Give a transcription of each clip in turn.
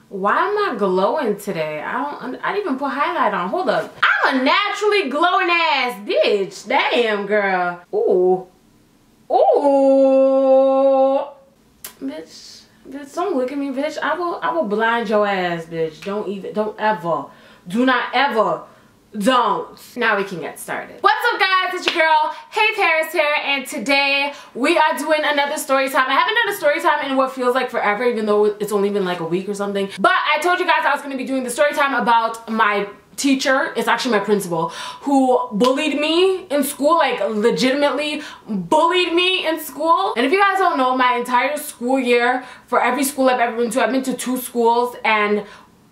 Why am I glowing today? I didn't even put highlight on. Hold up. I'm a naturally glowing ass bitch. Damn, girl. Ooh. Ooh. Bitch, don't look at me, bitch. I will blind your ass, bitch. Don't ever. Do not ever. Don't. Now we can get started. What's up, guys? It's your girl, HeyParis here, and today we are doing another story time. I haven't done a story time in what feels like forever, even though it's only been like a week or something. But I told you guys I was going to be doing the story time about my teacher. It's actually my principal, who bullied me in school, like legitimately bullied me in school. And if you guys don't know, my entire school year, for every school I've ever been to, I've been to 2 schools, and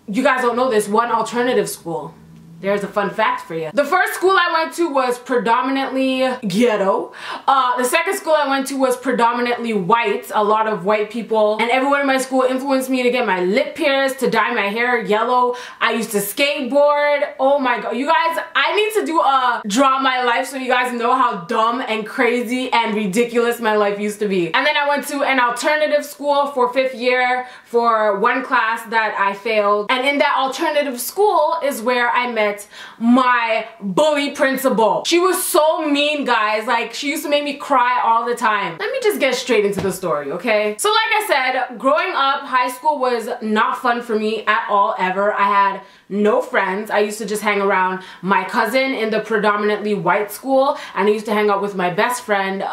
you guys don't know this, 1 alternative school. There's a fun fact for you. The first school I went to was predominantly ghetto. The second school I went to was predominantly white, a lot of white people. And everyone in my school influenced me to get my lip pierced, to dye my hair yellow. I used to skateboard. Oh my god. You guys, I need to do a draw my life so you guys know how dumb and crazy and ridiculous my life used to be. And then I went to an alternative school for 5th year for 1 class that I failed. And in that alternative school is where I met my bully principal. She was so mean, guys. Like, she used to make me cry all the time. Let me just get straight into the story, okay? So like I said, growing up, high school was not fun for me at all, ever. I had no friends. I used to just hang around my cousin in the predominantly white school, and I used to hang out with my best friend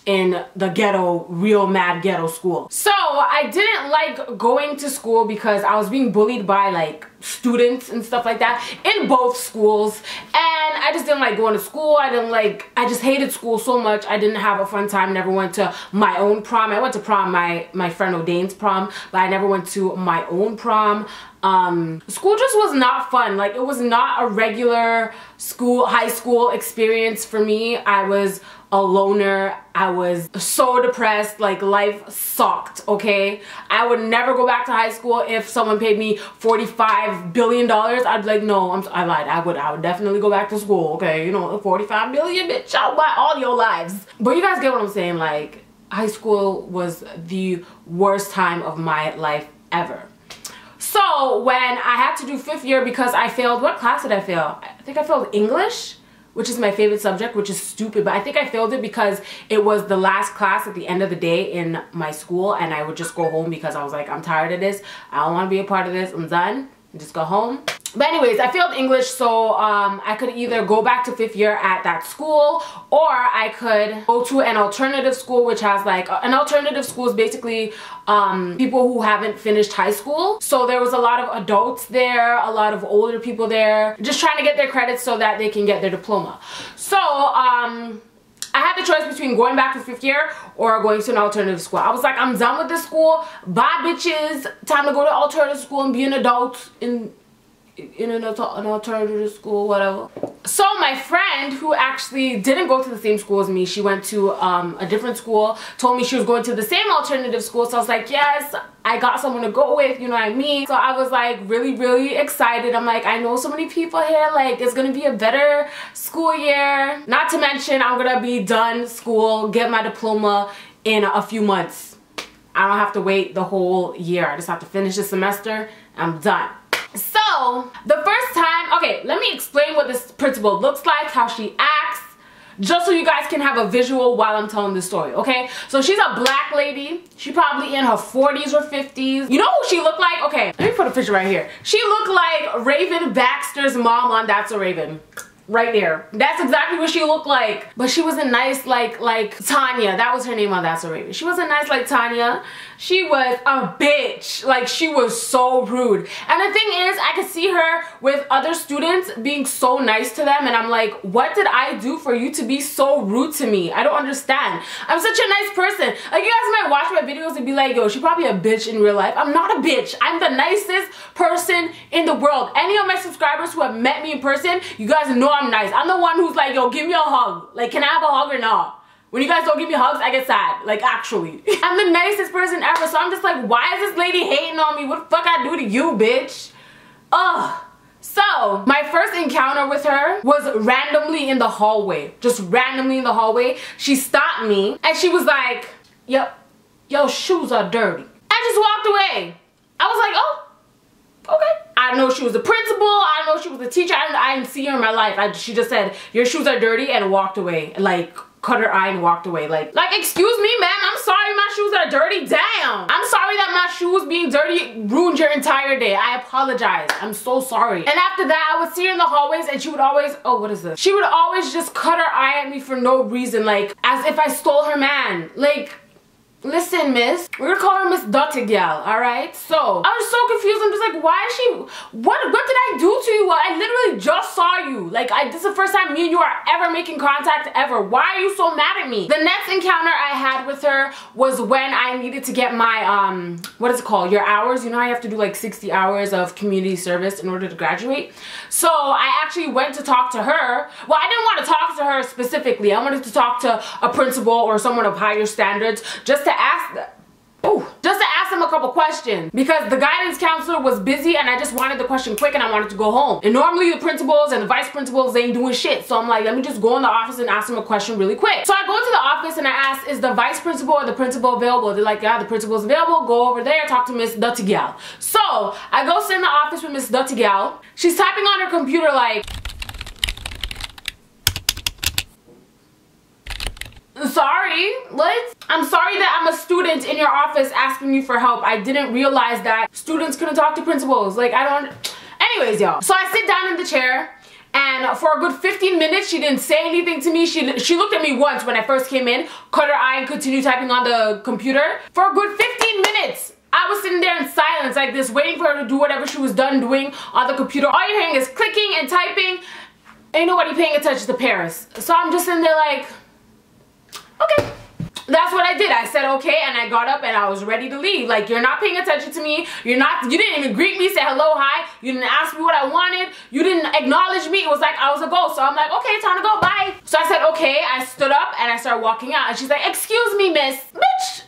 in the ghetto, real mad ghetto school. So I didn't like going to school because I was being bullied by like students and stuff like that in both schools, and I just didn't like going to school. I just hated school so much. I didn't have a fun time. Never went to my own prom. I went to prom, my friend O'Dane's prom, but I never went to my own prom. School just was not fun. Like, it was not a regular high school experience for me. I was a loner. I was so depressed. Like, life sucked, okay? I would never go back to high school. If someone paid me $45 billion, I'd be like, no, I lied. I would definitely go back to school, okay? You know, 45 billion, bitch, I'll buy all your lives. But you guys get what I'm saying. Like, high school was the worst time of my life ever. So when I had to do 5th year because I failed, what class did I fail? I think I failed English, which is my favorite subject, which is stupid, but I think I failed it because it was the last class at the end of the day in my school, and I would just go home because I was like, I'm tired of this. I don't want to be a part of this. I'm done. Just go home. But anyways, I failed English, so I could either go back to 5th year at that school, or I could go to an alternative school, which has like, an alternative school is basically people who haven't finished high school. So there was a lot of adults there, a lot of older people there, just trying to get their credits so that they can get their diploma. So I had the choice between going back to 5th year or going to an alternative school. I was like, I'm done with this school. Bye, bitches. Time to go to alternative school and be an adult in an alternative school, whatever. So my friend, who actually didn't go to the same school as me, she went to a different school, told me she was going to the same alternative school. So I was like, yes, I got someone to go with, you know what I mean? So I was like really excited. I'm like, I know so many people here, like, it's gonna be a better school year. Not to mention, I'm gonna be done school, get my diploma in a few months. I don't have to wait the whole year. I just have to finish the semester. I'm done. So the first time, okay, let me explain what this principal looks like, how she acts, just so you guys can have a visual while I'm telling this story, okay? So she's a black lady. She probably in her 40s or 50s. You know who she looked like? Okay, let me put a picture right here. She looked like Raven Baxter's mom on That's a Raven. Right there. That's exactly what she looked like. But she wasn't nice like Tanya. That was her name on That's a Raven. She wasn't nice like Tanya. She was a bitch. Like, she was so rude. And the thing is, I could see her with other students being so nice to them, and I'm like, what did I do for you to be so rude to me? I don't understand. I'm such a nice person. Like, you guys might watch my videos and be like, yo, she probably a bitch in real life. I'm not a bitch. I'm the nicest person in the world. Any of my subscribers who have met me in person, you guys know I'm nice. I'm the one who's like, yo, give me a hug. Like, can I have a hug or not? When you guys don't give me hugs, I get sad. Like, actually. I'm the nicest person ever, so I'm just like, why is this lady hating on me? What the fuck I do to you, bitch? Ugh. So, my first encounter with her was randomly in the hallway. Just randomly in the hallway. She stopped me, and she was like, yep, your shoes are dirty. I just walked away. I was like, oh, Okay. I know she was the principal. I know she was the teacher. I didn't see her in my life. She just said, your shoes are dirty, and walked away. Like, cut her eye and walked away. Like, excuse me, ma'am, I'm sorry my shoes are dirty. Damn. I'm sorry that my shoes being dirty ruined your entire day. I apologize. I'm so sorry. And after that, I would see her in the hallways, and she would always, oh, what is this? She would always just cut her eye at me for no reason, like, as if I stole her man. Like, listen, miss, we're gonna call her Miss Dirty Gal, alright? So, I was so confused. I'm just like, why is she, what did I do to you? I literally just saw you. Like, this is the first time me and you are ever making contact ever. Why are you so mad at me? The next encounter I had with her was when I needed to get my, what is it called? Your hours. You know how you have to do like 60 hours of community service in order to graduate? So, I actually went to talk to her. Well, I didn't want to talk to her specifically. I wanted to talk to a principal or someone of higher standards just to ask them. Just to ask them a couple questions, because the guidance counselor was busy and I just wanted the question quick and I wanted to go home. And normally the principals and the vice principals, they ain't doing shit. So I'm like, let me just go in the office and ask them a question really quick. So I go to the office and I ask, is the vice principal or the principal available? They're like, yeah, the principal's available. Go over there, talk to Miss Dirty Gal. So I go sit in the office with Miss Dirty Gal. She's typing on her computer like, sorry, what? I'm sorry that I'm a student in your office asking you for help. I didn't realize that students couldn't talk to principals. Like, I don't... Anyways, y'all. So I sit down in the chair, and for a good 15 minutes, she didn't say anything to me. She looked at me once when I first came in, cut her eye, and continued typing on the computer. For a good 15 minutes, I was sitting there in silence like this, waiting for her to do whatever she was done doing on the computer. All you're hearing is clicking and typing. Ain't nobody paying attention to Paris. So I'm just sitting there like... okay. That's what I did. I said okay and I got up and I was ready to leave. Like, you're not paying attention to me. You didn't even greet me, say hello, hi. You didn't ask me what I wanted. You didn't acknowledge me. It was like I was a ghost. So I'm like, okay, time to go, bye. So I said okay. I stood up and I started walking out and she's like, excuse me, miss. Bitch,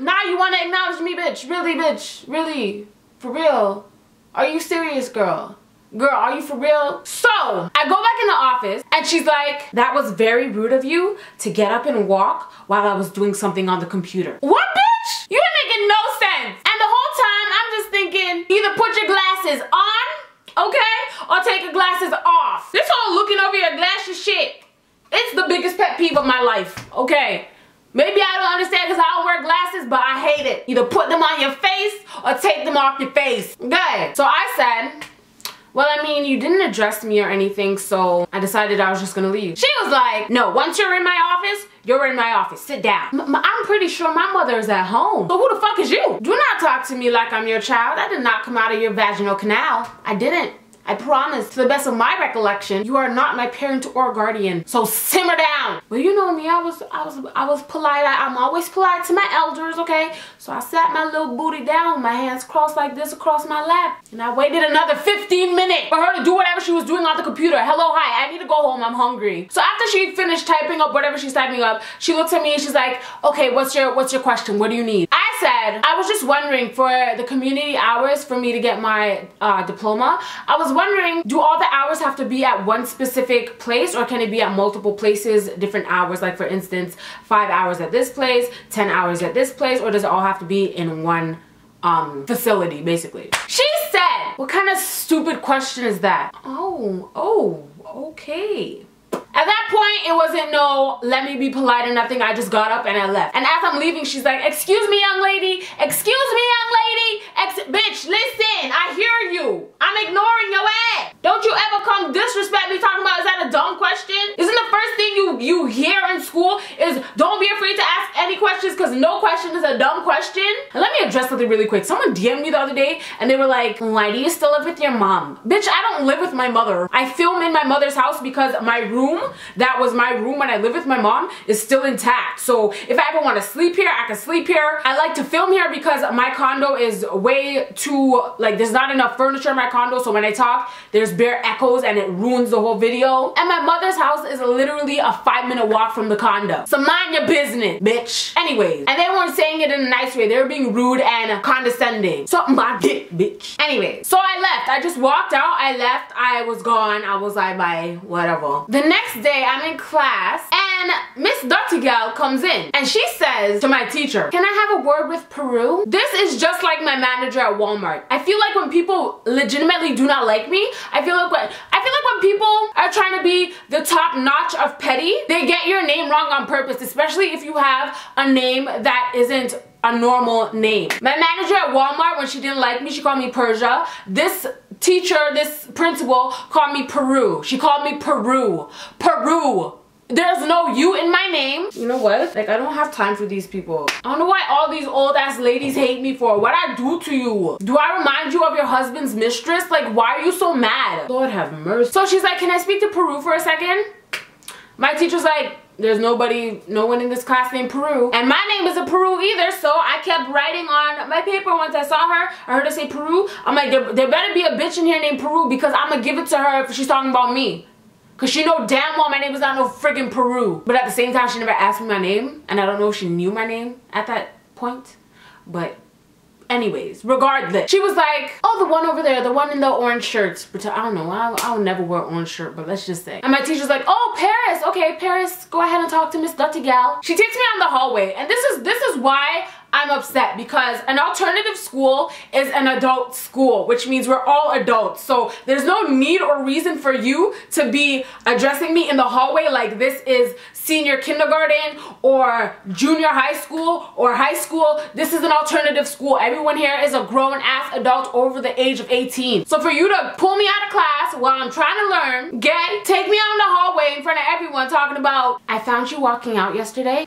now you want to acknowledge me, bitch. Really, bitch. Really? For real? Are you serious, girl? Girl, are you for real? So, I go back in the office and she's like, that was very rude of you to get up and walk while I was doing something on the computer. What, bitch? You ain't making no sense. And the whole time, I'm just thinking, either put your glasses on, okay, or take your glasses off. This whole looking over your glasses shit, it's the biggest pet peeve of my life, okay? Maybe I don't understand because I don't wear glasses, but I hate it. Either put them on your face or take them off your face, okay? So I said, well, I mean, you didn't address me or anything, so I decided I was just gonna leave. She was like, no, once you're in my office, you're in my office. Sit down. I'm pretty sure my mother is at home. So who the fuck is you? Do not talk to me like I'm your child. I did not come out of your vaginal canal. I didn't. I promise, to the best of my recollection, you are not my parent or guardian. So simmer down. Well, you know me, I was polite. I'm always polite to my elders, okay? So I sat my little booty down, my hands crossed like this across my lap. And I waited another 15 minutes for her to do whatever she was doing on the computer. Hello, hi, I need to go home, I'm hungry. So after she finished typing up whatever she's typing up, she looks at me and she's like, okay, what's your question? What do you need? I said, I was just wondering for the community hours for me to get my diploma. I was wondering, do all the hours have to be at one specific place or can it be at multiple places, different hours? Like for instance, 5 hours at this place, 10 hours at this place, or does it all have to be in one facility basically? She said, what kind of stupid question is that? Oh, okay. At that point, it wasn't no, let me be polite or nothing. I just got up and I left. And as I'm leaving, she's like, excuse me, young lady. Excuse me, young lady. Bitch, listen, I hear you. I'm ignoring your ass. Don't you ever come disrespect me talking about, is that a dumb question? Isn't the first thing you hear in school is don't be afraid to ask any questions because no question is a dumb question? And let me address something really quick. Someone DM'd me the other day and they were like, why do you still live with your mom? Bitch, I don't live with my mother. I film in my mother's house because my room, that was my room when I lived with my mom, is still intact. So if I ever want to sleep here, I can sleep here. I like to film here because my condo is way too, like, there's not enough furniture in my condo, so when I talk, there's bare echoes and it ruins the whole video. And my mother's house is literally a 5-minute walk from the condo. So mind your business, bitch. Anyways, and they weren't saying it in a nice way. They were being rude and condescending. Something my dick, bitch. Anyways, so I left. I just walked out. I left. I was gone. I was like, bye, whatever. The next day, I'm in class and Miss Dirtygal comes in and she says to my teacher, can I have a word with Peru? This is just like my manager at Walmart. I feel like when people legitimately do not like me, I feel like when people are trying to be the top notch of petty, they get your name wrong on purpose, especially if you have a name that isn't a normal name. My manager at Walmart, when she didn't like me, she called me Persia. This teacher, this principal, called me Peru. She called me Peru. Peru. There's no U in my name. You know what? Like, I don't have time for these people. I don't know why all these old ass ladies hate me for. What I do to you? Do I remind you of your husband's mistress? Like, why are you so mad? Lord have mercy. So she's like, can I speak to Peru for a second? My teacher's like, there's no one in this class named Peru. And my name isn't Peru either, so I kept writing on my paper. Once I saw her, I heard her say Peru. I'm like, there better be a bitch in here named Peru because I'm gonna give it to her if she's talking about me. Cause she know damn well my name is not no friggin' Peru. But at the same time, she never asked me my name. And I don't know if she knew my name at that point. But anyways, regardless. She was like, oh, the one over there, the one in the orange shirts. I don't know, I'll never wear orange shirt, but let's just say. And my teacher's like, oh, Paris, okay, Paris, go ahead and talk to Miss Dirtygal. She takes me out in the hallway. And this is why I'm upset, because an alternative school is an adult school, which means we're all adults. So there's no need or reason for you to be addressing me in the hallway like this is senior kindergarten or junior high school or high school. This is an alternative school. Everyone here is a grown-ass adult over the age of 18. So for you to pull me out of class while I'm trying to learn, take me out in the hallway in front of everyone talking about, I found you walking out yesterday.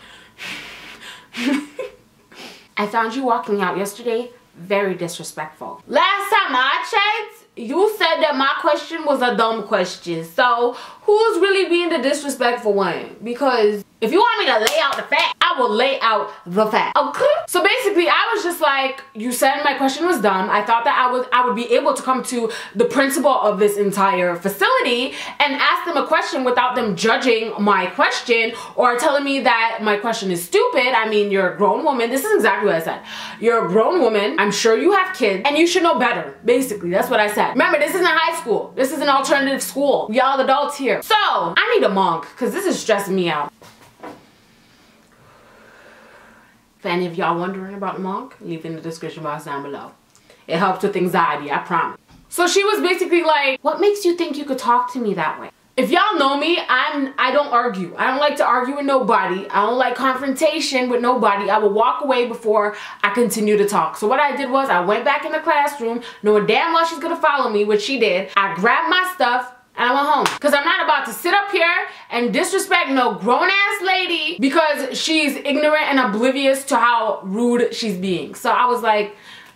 I found you walking out yesterday. Very disrespectful. Last time I checked, you said that my question was a dumb question. So who's really being the disrespectful one? Because if you want me to lay out the fact, I will lay out the fact. Okay? So basically, I was just like, you said my question was dumb. I thought that I would be able to come to the principal of this entire facility and ask them a question without them judging my question or telling me that my question is stupid. I mean, you're a grown woman. This is exactly what I said. You're a grown woman. I'm sure you have kids and you should know better. Basically, that's what I said. Remember, this isn't high school. This is an alternative school. Y'all adults here. So, I need a monk because this is stressing me out. If any of y'all wondering about MONQ, leave in the description box down below. It helps with anxiety, I promise. So she was basically like, what makes you think you could talk to me that way? If y'all know me, I don't argue. I don't like to argue with nobody. I don't like confrontation with nobody. I will walk away before I continue to talk. So what I did was I went back in the classroom, knowing damn well she's gonna follow me, which she did. I grabbed my stuff and I went home. Because I'm not about to sit up here and disrespect no grown-ass lady because she's ignorant and oblivious to how rude she's being. So I was like,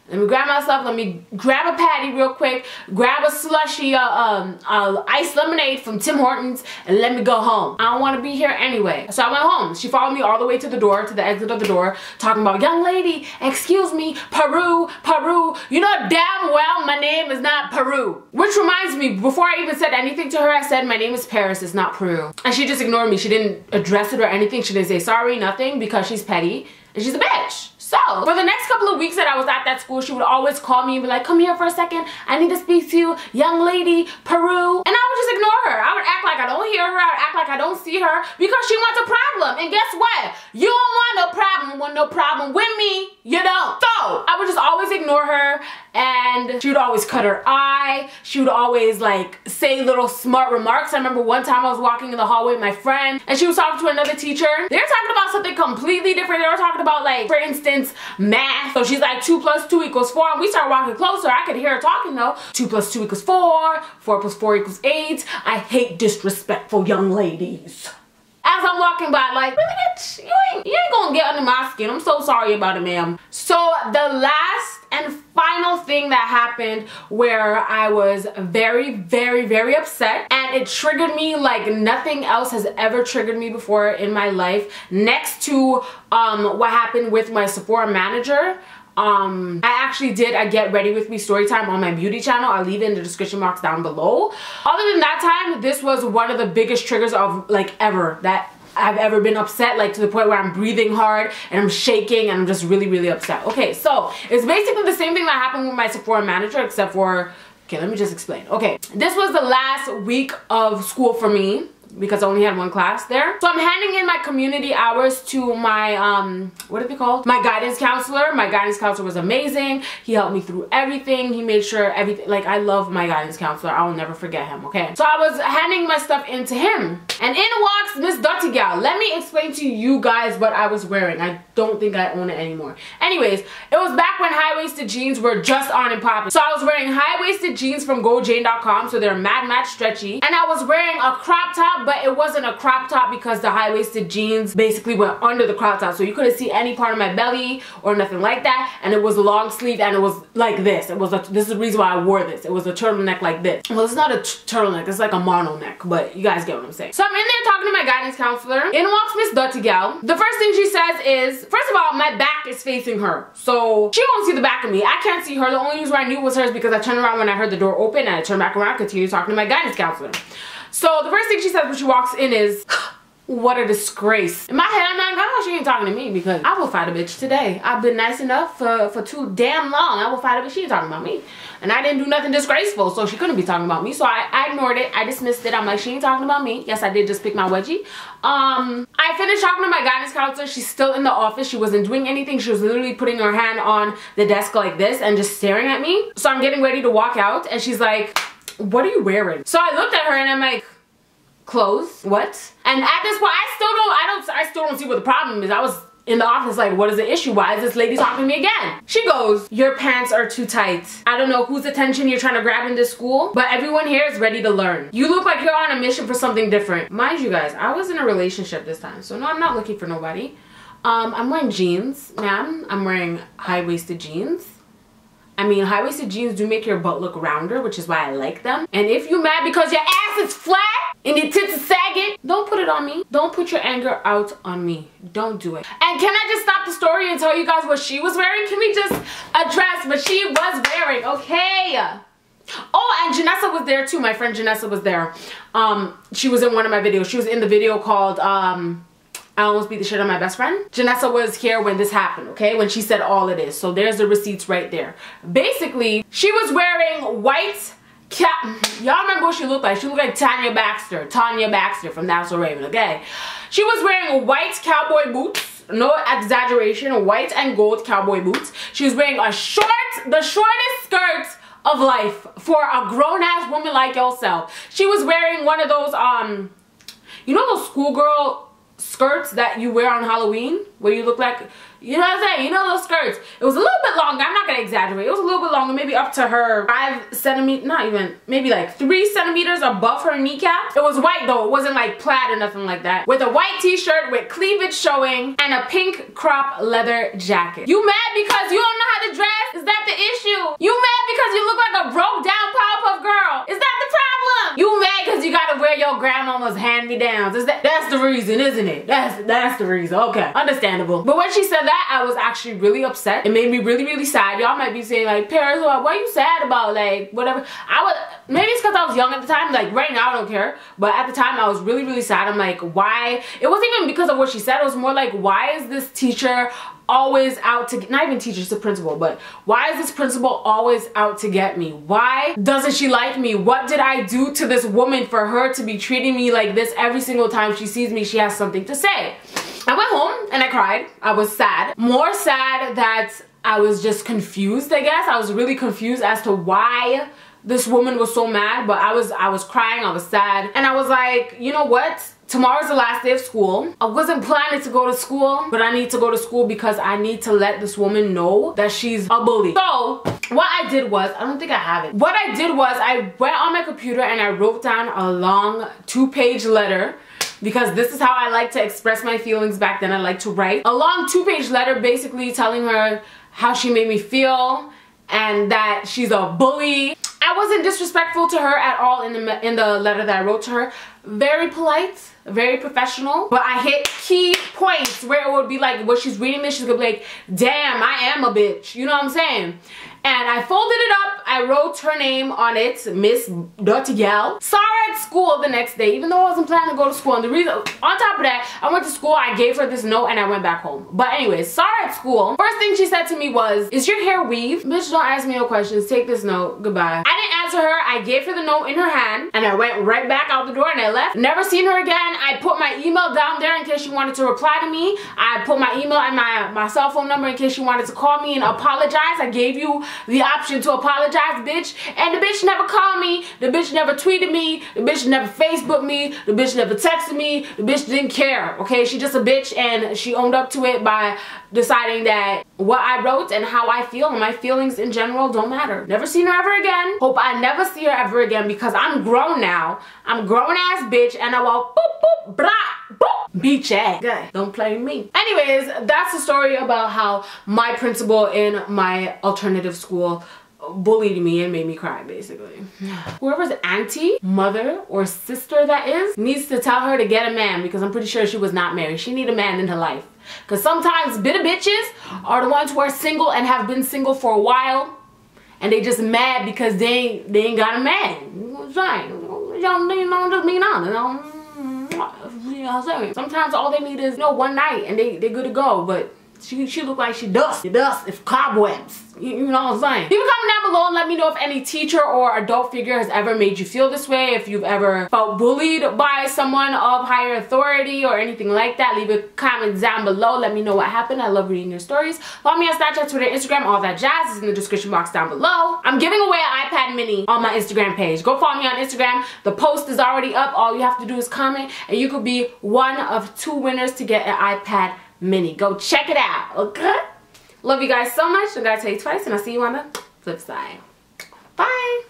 let me grab my stuff, let me grab a patty real quick, grab a slushy, iced lemonade from Tim Hortons, and let me go home. I don't want to be here anyway. So I went home. She followed me all the way to the door, to the exit of the door, talking about, young lady, excuse me, Peru, Peru. You know damn well my name is not Peru. Which reminds me, before I even said anything to her, I said, my name is Paris, it's not Peru. And she just ignored me. She didn't address it or anything. She didn't say sorry, nothing, because she's petty, and she's a bitch. So, for the next couple of weeks that I was at that school, she would always call me and be like, come here for a second, I need to speak to you, young lady, Peru. And I would just ignore her. I would act like I don't hear her, I would act like I don't see her, because she wants a problem. And guess what? You don't want no problem with me, you don't. So, I would just always ignore her, and she would always cut her eye. She would always like say little smart remarks. I remember one time I was walking in the hallway with my friend, and she was talking to another teacher. They were talking about something completely different. They were talking about, like, for instance, math. So she's like, 2 + 2 = 4. And we started walking closer. I could hear her talking though. 2 + 2 = 4. 4 + 4 = 8. I hate disrespectful young ladies. As I'm walking by, like, really, bitch, you ain't gonna get under my skin. I'm so sorry about it, ma'am. So the last and final thing that happened where I was very, very, very upset, and it triggered me like nothing else has ever triggered me before in my life, next to what happened with my Sephora manager, I actually did a get ready with me story time on my beauty channel. I'll leave it in the description box down below. Other than that time, this was one of the biggest triggers of like ever that I've ever been upset, like to the point where I'm breathing hard and I'm shaking and I'm just really, really upset. Okay, so it's basically the same thing that happened with my Sephora manager, except for, okay, let me just explain. Okay, this was the last week of school for me because I only had one class there. So I'm handing in my community hours to my, what are they called? My guidance counselor. My guidance counselor was amazing. He helped me through everything. He made sure everything, like I love my guidance counselor. I will never forget him, okay? So I was handing my stuff into him. And in walks Miss Dirty Gal. Let me explain to you guys what I was wearing. I don't think I own it anymore. Anyways, it was back when high-waisted jeans were just on and popping. So I was wearing high-waisted jeans from GoJane.com. So they're mad stretchy. And I was wearing a crop top, but it wasn't a crop top because the high-waisted jeans basically went under the crop top. So you couldn't see any part of my belly or nothing like that. And it was long sleeve and it was like this. It was this is the reason why I wore this. It was a turtleneck like this. Well, it's not a turtleneck. It's like a mono neck, but you guys get what I'm saying. So I'm in there talking to my guidance counselor. In walks Miss Dirty Gal. The first thing she says is, first of all, my back is facing her. So she won't see the back of me. I can't see her. The only reason why I knew it was hers because I turned around when I heard the door open and I turned back around, continued talking to my guidance counselor. So the first thing she says when she walks in is, what a disgrace. In my head, I'm like, I know she ain't talking to me because I will fight a bitch today. I've been nice enough for too damn long. I will fight a bitch. She ain't talking about me. And I didn't do nothing disgraceful, so she couldn't be talking about me. So I ignored it. I dismissed it. I'm like, she ain't talking about me. Yes, I did just pick my wedgie. I finished talking to my guidance counselor. She's still in the office. She wasn't doing anything. She was literally putting her hand on the desk like this and just staring at me. So I'm getting ready to walk out and she's like, what are you wearing? So I looked at her and I'm like, clothes? What? And at this point, I still don't see what the problem is. I was in the office like, what is the issue? Why is this lady talking to me again? She goes, your pants are too tight. I don't know whose attention you're trying to grab in this school, but everyone here is ready to learn. You look like you're on a mission for something different. Mind you guys, I was in a relationship this time, so no, I'm not looking for nobody. I'm wearing jeans, ma'am. I'm wearing high-waisted jeans. I mean, high-waisted jeans do make your butt look rounder, which is why I like them. And if you mad because your ass is flat and your tits are sagging, don't put it on me. Don't put your anger out on me. Don't do it. And can I just stop the story and tell you guys what she was wearing? Can we just address what she was wearing, okay? Oh, and Janessa was there too. My friend Janessa was there. She was in one of my videos. She was in the video called, I almost beat the shit out of my best friend. Janessa was here when this happened, okay? When she said all it is. So there's the receipts right there. Basically, she was wearing white cap. Y'all remember what she looked like? She looked like Tanya Baxter from That's So Raven, okay? She was wearing white cowboy boots. No exaggeration, white and gold cowboy boots. She was wearing the shortest skirt of life for a grown-ass woman like yourself. She was wearing one of those, you know those schoolgirl skirts that you wear on Halloween where you look like, you know what I'm saying, you know those skirts. It was a little bit longer. I'm not gonna exaggerate. It was a little bit longer, maybe up to her 5 centimeters, not even, maybe like 3 centimeters above her kneecap. It was white though. It wasn't like plaid or nothing like that. With a white t-shirt with cleavage showing and a pink crop leather jacket. You mad because you don't know how to dress? Is that the issue? You mad because you look like a broke down Powerpuff Girl? Is that the problem? You mad because you gotta wear your grandmama's hand-me-downs? That's the reason, isn't it? That's the reason. Okay, understandable. But when she said that, I was actually really upset. It made me really sad. Y'all might be saying like, Paris, what are you sad about? Like, whatever. Maybe it's because I was young at the time. Like, right now I don't care. But at the time I was really sad. I'm like, why? It wasn't even because of what she said. It was more like, why is this teacher always out to, not even teacher, it's the principal, but why is this principal always out to get me? Why doesn't she like me? What did I do to this woman for her to be treating me like this every single time she sees me? She has something to say. I went home and I cried. I was sad. More sad that I was just confused, I guess. I was really confused as to why this woman was so mad, but I was crying, I was sad. And I was like, you know what? Tomorrow's the last day of school. I wasn't planning to go to school, but I need to go to school because I need to let this woman know that she's a bully. So what I did was, I don't think I have it. What I did was I went on my computer and I wrote down a long 2-page letter, because this is how I like to express my feelings back then. I like to write a long 2-page letter basically telling her how she made me feel and that she's a bully. I wasn't disrespectful to her at all in the letter that I wrote to her. Very polite, very professional, but I hit key points where it would be like, when she's reading this, she's gonna be like, damn, I am a bitch. You know what I'm saying? And I folded it up, I wrote her name on it, Miss Dirty Gal. Saw her at school the next day, even though I wasn't planning to go to school. And the reason, on top of that, I went to school, I gave her this note, and I went back home. But anyways, saw her at school. First thing she said to me was, is your hair weave? Bitch, don't ask me no questions, take this note, goodbye. I didn't answer her, I gave her the note in her hand, and I went right back out the door and I left. Never seen her again. I put my email down there in case she wanted to reply to me. I put my email and my cell phone number in case she wanted to call me and apologize. I gave you the option to apologize, bitch. And the bitch never called me. The bitch never tweeted me. The bitch never Facebooked me. The bitch never texted me. The bitch didn't care, okay? She just a bitch, and she owned up to it by deciding that what I wrote and how I feel and my feelings in general don't matter. Never seen her ever again. Hope I never see her ever again, because I'm grown now. I'm a grown ass bitch, and I will boop boop blah boop beat your ass. Okay, don't play with me. Anyways, that's the story about how my principal in my alternative school bullied me and made me cry, basically. Whoever's auntie, mother, or sister that is needs to tell her to get a man, because I'm pretty sure she was not married. She need a man in her life. Because sometimes bitter bitches are the ones who are single and have been single for a while, and they just mad because they ain't got a man. You know what I'm saying? You know, just being honest, you know what I'm saying? Sometimes all they need is, you know, one night and they good to go, but she look like she dust. The dust is cobwebs. You know what I'm saying? Leave a comment down below and let me know if any teacher or adult figure has ever made you feel this way. If you've ever felt bullied by someone of higher authority or anything like that, leave a comment down below. Let me know what happened. I love reading your stories. Follow me on Snapchat, Twitter, Instagram, all that jazz is in the description box down below. I'm giving away an iPad mini on my Instagram page. Go follow me on Instagram. The post is already up. All you have to do is comment, and you could be one of 2 winners to get an iPad mini. Go check it out, okay? Love you guys so much. I gotta tell you twice, and I'll see you on the flip side. Bye.